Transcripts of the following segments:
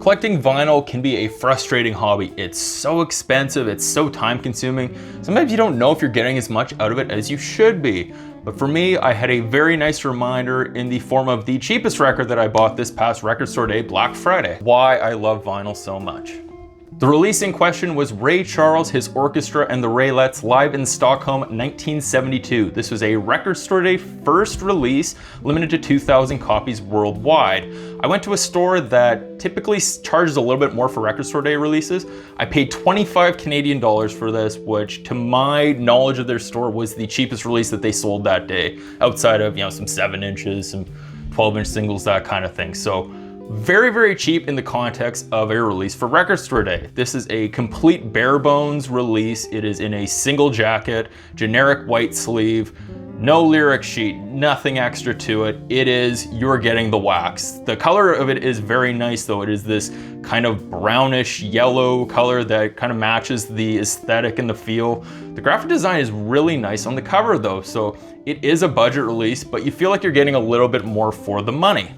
Collecting vinyl can be a frustrating hobby. It's so expensive, it's so time consuming. Sometimes you don't know if you're getting as much out of it as you should be. But for me, I had a very nice reminder in the form of the cheapest record that I bought this past record store day, Black Friday, why I love vinyl so much. The release in question was Ray Charles, his orchestra, and the Raelettes live in Stockholm, 1972. This was a record store day first release, limited to 2,000 copies worldwide. I went to a store that typically charges a little bit more for record store day releases. I paid 25 Canadian dollars for this, which to my knowledge of their store was the cheapest release that they sold that day, outside of, some 7 inches, some 12-inch singles, that kind of thing. So very, very cheap in the context of a release for record store day. This is a complete bare bones release. It is in a single jacket, generic white sleeve, no lyric sheet, nothing extra to it. You're getting the wax. The color of it is very nice though. It is this kind of brownish yellow color that kind of matches the aesthetic and the feel. The graphic design is really nice on the cover though. So it is a budget release, but you feel like you're getting a little bit more for the money.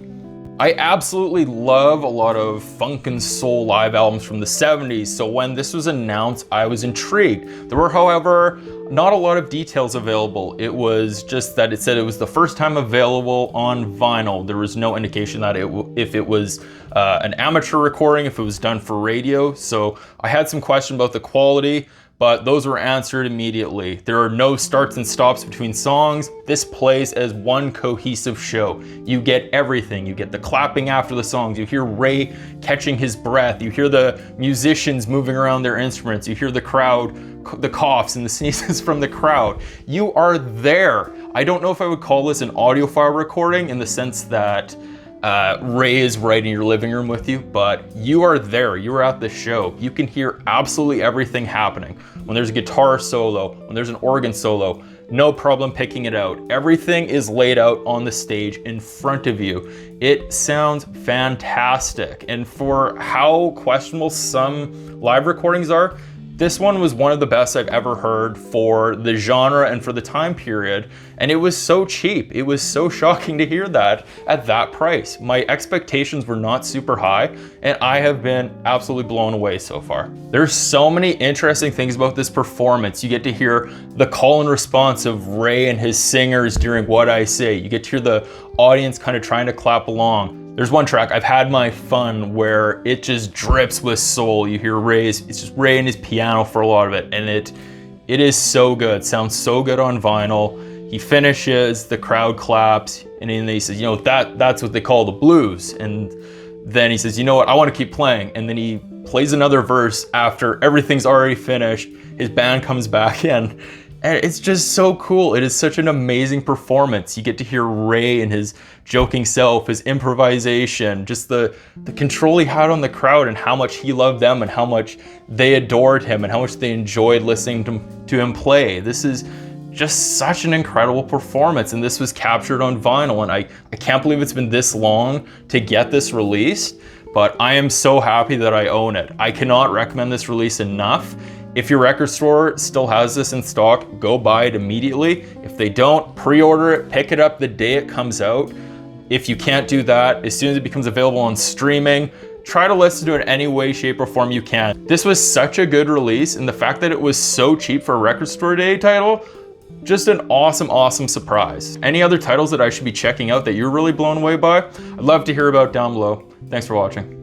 I absolutely love a lot of funk and soul live albums from the 70s, so when this was announced, I was intrigued. There were, however, not a lot of details available. It was just that it said it was the first time available on vinyl. There was no indication that if it was an amateur recording, if it was done for radio, so I had some question about the quality, but those were answered immediately. There are no starts and stops between songs. This plays as one cohesive show. You get everything. You get the clapping after the songs. You hear Ray catching his breath. You hear the musicians moving around their instruments. You hear the crowd, the coughs and the sneezes from the crowd. You are there. I don't know if I would call this an audiophile recording in the sense that Ray is right in your living room with you, but you are there, you are at the show. You can hear absolutely everything happening. When there's a guitar solo, when there's an organ solo, no problem picking it out. Everything is laid out on the stage in front of you. It sounds fantastic. And for how questionable some live recordings are, this one was one of the best I've ever heard for the genre and for the time period. And it was so cheap. It was so shocking to hear that at that price. My expectations were not super high, and I have been absolutely blown away so far. There's so many interesting things about this performance. You get to hear the call and response of Ray and his singers during What I Say. You get to hear the audience kind of trying to clap along. There's one track, I've Had My Fun, where it just drips with soul. You hear it's just Ray and his piano for a lot of it, and it is so good. Sounds so good on vinyl. He finishes, the crowd claps, and then he says, that's what they call the blues. And then he says, you know what, I want to keep playing. And then he plays another verse after everything's already finished. His band comes back in. And it's just so cool. It is such an amazing performance. You get to hear Ray and his joking self, his improvisation, just the control he had on the crowd and how much he loved them and how much they adored him and how much they enjoyed listening to him play. This is just such an incredible performance, and this was captured on vinyl, and I can't believe it's been this long to get this released, but I am so happy that I own it. I cannot recommend this release enough. If your record store still has this in stock, go buy it immediately. If they don't, pre-order it, pick it up the day it comes out. If you can't do that, as soon as it becomes available on streaming, try to listen to it in any way, shape, or form you can. This was such a good release, and the fact that it was so cheap for a record store day title, just an awesome, awesome surprise. Any other titles that I should be checking out that you're really blown away by? I'd love to hear about down below. Thanks for watching.